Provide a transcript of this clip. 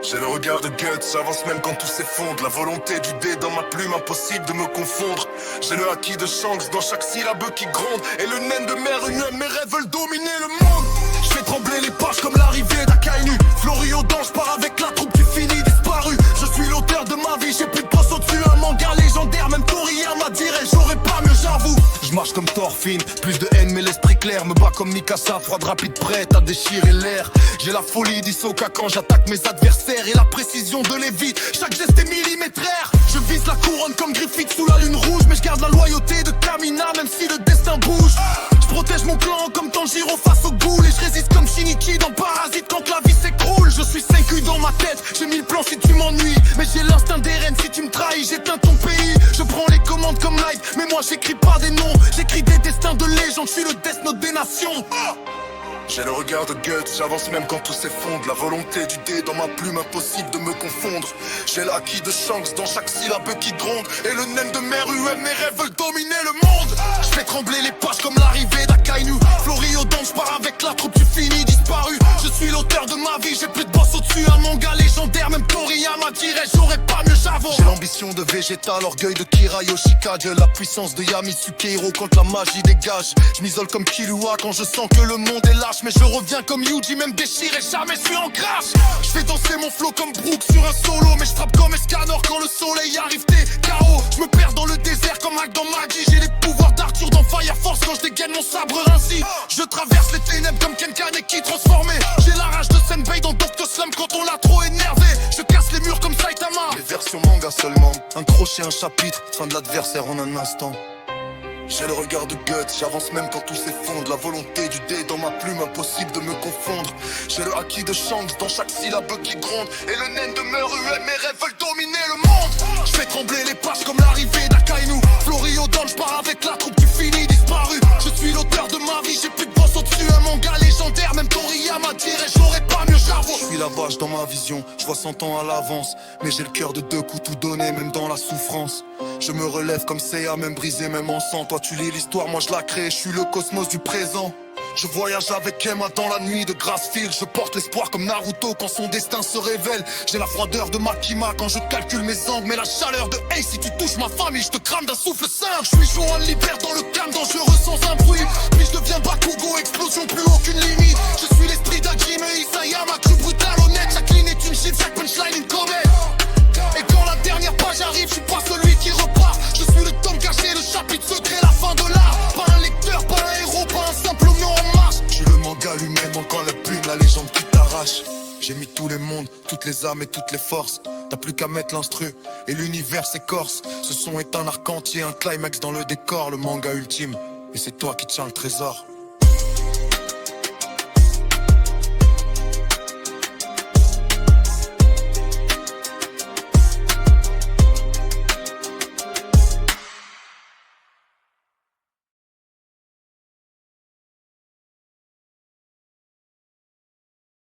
J'ai le regard de Guts, j'avance même quand tout s'effondre. La volonté du dé dans ma plume, impossible de me confondre. J'ai le haki de Shanks dans chaque syllabe qui gronde. Et le naine de mer humaine, mes rêves veulent dominer le monde. Je fais trembler les pages comme l'arrivée d'Akainu. Florio Dan, je pars avec la troupe qui finit disparue. Je suis l'auteur de ma vie, j'ai plus de poste au-dessus. Un manga légendaire, même Toriyama dirait j'aurais pas mieux, j'avoue. Je marche comme Thorfinn, plus de haine mais l'esprit clair. Me bats comme Mikasa, froide rapide prête à déchirer l'air. J'ai la folie d'Hisoka quand j'attaque mes adversaires. Et la précision de Lévi, chaque geste est millimétraire. Je vise la couronne comme Griffith sous la lune rouge. Mais je garde la loyauté de Kamina même si le destin bouge. Je protège mon clan comme Tanjiro face au ghoul. Et je résiste comme Shinichi dans Parasite quand la vie s'écroule. Je suis 5 dans ma tête, j'ai 1000 plans si tu m'ennuies. Mais j'ai l'instinct des reines, si tu me trahis j'éteins ton pays. Je prends les commandes comme Light, mais moi j'écris pas des noms. J'écris des destins de légende, je suis le Death Note des nations. J'ai le regard de Guts, j'avance même quand tout s'effondre. La volonté du dé dans ma plume, impossible de me confondre. J'ai le haki de Shanks dans chaque syllabe qui gronde. Et le naine de mer UM, mes rêves veulent dominer le monde. Je fais trembler les pages comme l'arrivée d'Akainu. Florio Dan, je pars avec la troupe, tu finis disparu. Je suis l'auteur de ma vie, j'ai plus de boss au-dessus. Un manga légendaire, même Toriyama dirait j'aurais pas mieux, j'avoue. J'ai l'ambition de Vegeta, l'orgueil de Kira Yoshikage. La puissance de Yami Sukehiro quand la magie dégage. Je m'isole comme Killua quand je sens que le monde est lâche. Mais je reviens comme Yuji, même déchiré, jamais je suis en crash. Je fais danser mon flow comme Brook sur un solo. Mais je frappe comme Escanor quand le soleil arrive, t'es KO. Je me perds dans le désert comme Hack dans Magi. J'ai les pouvoirs d'Arthur dans Fire Force quand je dégaine mon sabre ainsi. Je traverse les ténèbres comme Kenkaneki transformé. J'ai la rage de Senbei dans Doctor Slump quand on l'a trop énervé. Je casse les murs comme Saitama. Les versions manga seulement, un crochet, un chapitre, fin de l'adversaire en un instant. J'ai le regard de Guts, j'avance même quand tout s'effondre. La volonté du dé dans ma plume, impossible de me confondre. J'ai le haki de Shanks dans chaque syllabe qui gronde. Et le naine de mer UM, mes rêves veulent dominer le monde. Je fais trembler les pages comme l'arrivée d'Akainu. Florio Dan, je pars avec la troupe, tu finis disparu. Je suis l'auteur de ma vie, j'ai plus de boss au-dessus. Un manga légendaire, même Toriyama dirait j'aurais pas mieux, j'avoue. Je suis la vache dans ma vision, je vois 100 ans à l'avance. Mais j'ai le cœur de 2 coups tout donné, même dans la souffrance. Je me relève comme Seiya, même brisé, même en sang. Toi tu lis l'histoire, moi je la crée, je suis le cosmos du présent. Je voyage avec Emma dans la nuit de Grassfield. Je porte l'espoir comme Naruto quand son destin se révèle. J'ai la froideur de Makima quand je calcule mes angles. Mais la chaleur de Ace, si tu touches ma famille, je te crame d'un souffle simple. Je suis Johan Liber dans le calme, dangereux sans un bruit. Puis je deviens Bakugo, explosion, plus aucune limite. Je suis l'esprit d'Hajime Isayama, cru brutal, honnête. Chaque ligne est une shit, chaque punchline une comète. Et quand la dernière page arrive, je suis pas celui qui repart. Je suis le tome caché, le chapitre secret, la fin de l'art. Pas un lecteur, pas un héros, pas un simple homme en marche. Je suis le manga lui-même, encore la plume, la légende qui t'arrache. J'ai mis tous les mondes, toutes les âmes et toutes les forces. T'as plus qu'à mettre l'instru et l'univers s'écorce. Ce son est un arc entier, un climax dans le décor, le manga ultime. Et c'est toi qui tiens le trésor.